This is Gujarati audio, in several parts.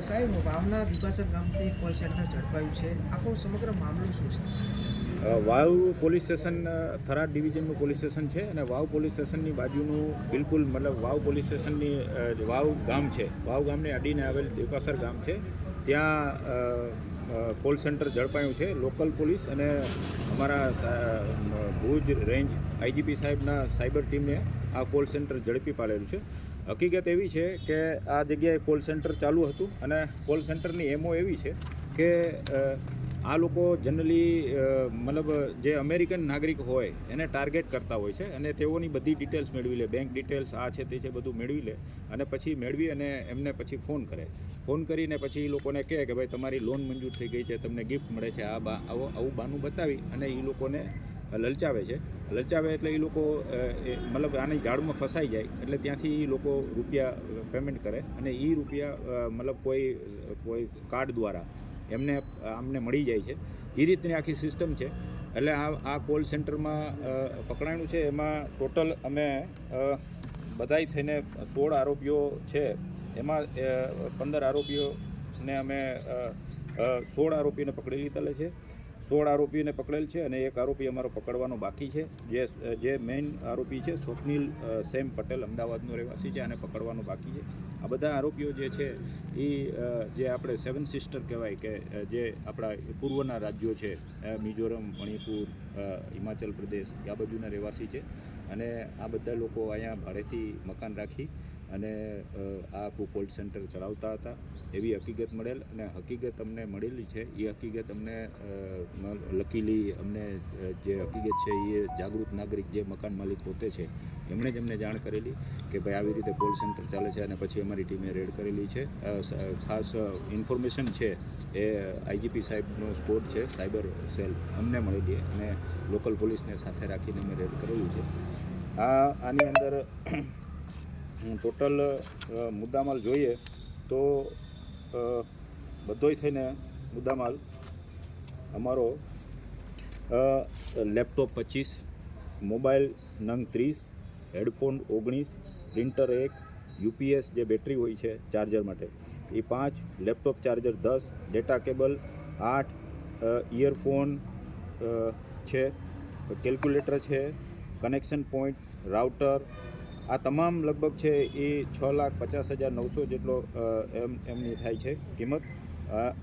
સાહેબ, વાવના દીપાસર ગામથી કોલ સેન્ટર ઝડપાયું છે. આખો સમગ્ર મામલો શું છે? વાવ પોલીસ સ્ટેશન થરાદ ડિવિઝનનું પોલીસ સ્ટેશન છે અને વાવ પોલીસ સ્ટેશનની બાજુનું બિલકુલ મતલબ વાવ પોલીસ સ્ટેશનની વાવ ગામ છે. વાવ ગામને અડીને આવેલ દીપાસર ગામ છે. ત્યાં કોલ સેન્ટર ઝડપાયું છે. લોકલ પોલીસ અને અમારા ભુજ રેન્જ આઈજીપી સાહેબના સાયબર ટીમને આ કોલ સેન્ટર ઝડપી પાડેલું છે. હકીકત એવી છે કે આ જગ્યાએ કોલ સેન્ટર ચાલુ હતું અને કોલ સેન્ટરની એમઓ એવી છે કે આ લોકો જનરલી મતલબ જે અમેરિકન નાગરિક હોય એને ટાર્ગેટ કરતા હોય છે અને તેઓની બધી ડિટેલ્સ મેળવી લે, બેંક ડિટેલ્સ આ છે તે છે બધું મેળવી લે અને પછી મેળવી અને એમને પછી ફોન કરીને પછી એ લોકોને કહે કે ભાઈ તમારી લોન મંજૂર થઈ ગઈ છે, તમને ગિફ્ટ મળે છે, આવું બાનું બતાવી અને એ લોકોને લલચાવે છે. લલચાવે એટલે એ લોકો મતલબ આની જાળમાં ફસાઈ જાય એટલે ત્યાંથી એ લોકો રૂપિયા પેમેન્ટ કરે અને એ રૂપિયા મતલબ કોઈ કાર્ડ દ્વારા આમને મળી જાય છે. એ રીતની આખી સિસ્ટમ છે. એટલે આ કોલ સેન્ટરમાં પકડાયું છે. એમાં ટોટલ અમે બધાય થઈને 16 આરોપીઓ છે. એમાં 15 આરોપીઓને અમે 16 આરોપીને પકડી લીધેલા છે. 16 આરોપીને પકડેલ છે અને એક આરોપી અમારો પકડવાનો બાકી છે. જે મેઇન આરોપી છે સ્વપ્નિલ સેમ પટેલ, અમદાવાદનો રહેવાસી છે, આને પકડવાનું બાકી છે. આ બધા આરોપીઓ જે છે એ જે આપણે 7 સિસ્ટર કહેવાય કે જે આપણા પૂર્વના રાજ્યો છે, મિઝોરમ, મણિપુર, હિમાચલ પ્રદેશ, આ બાજુના રહેવાસી છે અને આ બધા લોકો અહીંયા ભાડેથી મકાન રાખી અને આ આખું કોલ સેન્ટર ચલાવતા હતા એવી હકીકત મળેલ અને હકીકત અમને મળેલી છે. એ હકીકત અમને લકીલી અમને જે હકીકત છે એ જાગૃત નાગરિક જે મકાન માલિક પોતે છે એમણે જ અમને જાણ કરેલી કે ભાઈ આવી રીતે કોલ સેન્ટર ચાલે છે અને પછી અમારી ટીમે રેડ કરેલી છે. ખાસ ઇન્ફોર્મેશન છે એ આઈજીપી સાહેબનો સ્કોડ છે, સાયબર સેલ, અમને મળેલી અને લોકલ પોલીસને સાથે રાખીને અમે રેડ કરેલું છે. આની અંદર ટોટલ મુદ્દામાલ જોઈએ તો બધોય થઈને મુદ્દામાલ અમારો લેપટોપ 25, મોબાઈલ નંગ 30, હેડફોન 19, પ્રિન્ટર 1, યુપીએસ જે બેટરી હોય છે ચાર્જર માટે એ 5, laptop charger 10, data cable 8, earphone છે, કેલ્ક્યુલેટર છે, કનેક્શન પોઈન્ટ, રાઉટર, આ તમામ લગભગ છે એ 6,50,900 જેટલો એમની થાય છે કિંમત.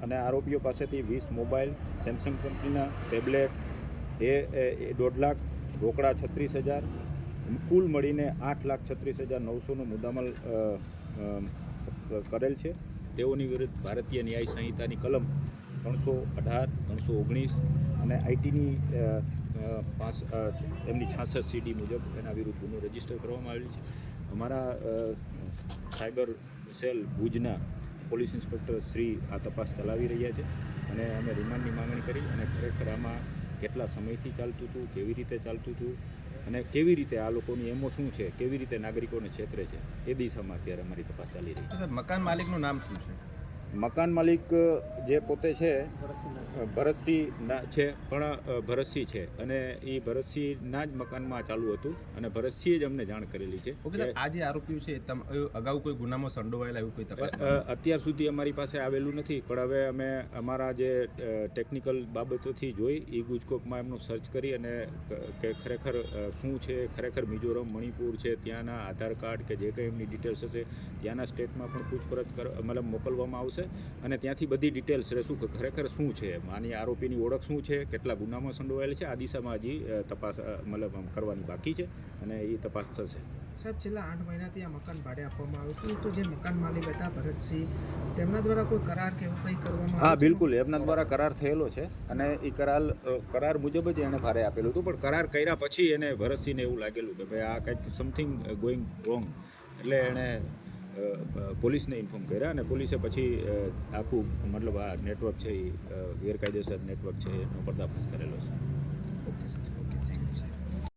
અને આરોપીઓ પાસેથી 20 મોબાઈલ, સેમસંગ કંપનીના ટેબ્લેટ એ 1.5 લાખ, રોકડા 36,000, કુલ મળીને 8,36,900નો મુદ્દામાલ કરેલ છે. તેઓની વિરુદ્ધ ભારતીય ન્યાય સંહિતાની કલમ 318, 319 અને આઈટીની એમની 66 સીડી મુજબ એના વિરુદ્ધ ગુનો રજીસ્ટર કરવામાં આવેલ છે. અમારા સાયબર સેલ ભુજના પોલીસ ઇન્સ્પેક્ટર શ્રી આ તપાસ ચલાવી રહ્યા છે અને અમે રિમાન્ડની માંગણી કરી અને ખરેખર આમાં કેટલા સમયથી ચાલતું હતું, કેવી રીતે ચાલતું હતું અને કેવી રીતે આ લોકોની એમો શું છે, કેવી રીતે નાગરિકોને છેતરે છે એ દિશામાં અત્યારે અમારી તપાસ ચાલી રહી છે. સર, મકાન માલિકનું નામ શું છે? મકાન માલિક જે પોતે છે ભરતસિંહ છે, પણ ભરતસિંહ છે અને એ ભરતસિંહના જ મકાનમાં ચાલુ હતું અને ભરતસિંહે જ અમને જાણ કરેલી છે. ઓકે સર, આ જે આરોપીઓ છે અગાઉ કોઈ ગુનામાં સંડોવાયેલા એવું કોઈ તપાસ? અત્યાર સુધી અમારી પાસે આવેલું નથી, પણ હવે અમે અમારા જે ટેકનિકલ બાબતોથી જોઈ એ ગુજકોપમાં એમનું સર્ચ કરી અને કે ખરેખર શું છે, ખરેખર મિઝોરમ, મણિપુર છે ત્યાંના આધાર કાર્ડ કે જે કંઈ એમની ડિટેલ્સ હશે ત્યાંના સ્ટેટમાં પણ પૂછપરછ મતલબ મોકલવામાં આવશે અને ત્યાંથી બધી ડિટેલ્સ રહેશું કે ખરેખર શું છે, આની આરોપીની ઓળખ શું છે, કેટલા ગુનામાં સંડોવાયેલ છે. આ દિશામાં હજી તપાસ મતલબ કરવાની બાકી છે અને એ તપાસ થશે. સાહેબ, છેલ્લા 8 મહિનાથી આ મકાન ભાડે આપવામાં આવ્યું હતું, તો જે મકાન માલિક હતા ભરતસિંહ, તેમના દ્વારા કોઈ કરાર કે એવું કંઈ કરવામાં? હા, બિલકુલ, એમના દ્વારા કરાર થયેલો છે અને એ કરાર મુજબ જ એને ભાડે આપેલું હતું, પણ કરાર કર્યા પછી એને ભરતસિંહને એવું લાગેલું કે ભાઈ આ કંઈક સમથિંગ ગોઈંગ રોંગ, એટલે એણે પોલીસને ઇન્ફોર્મ કર્યા અને પોલીસે પછી આખું મતલબ આ નેટવર્ક છે એ ગેરકાયદેસર નેટવર્ક છે એનો પર્દાફાશ કરેલો છે. Okay sir.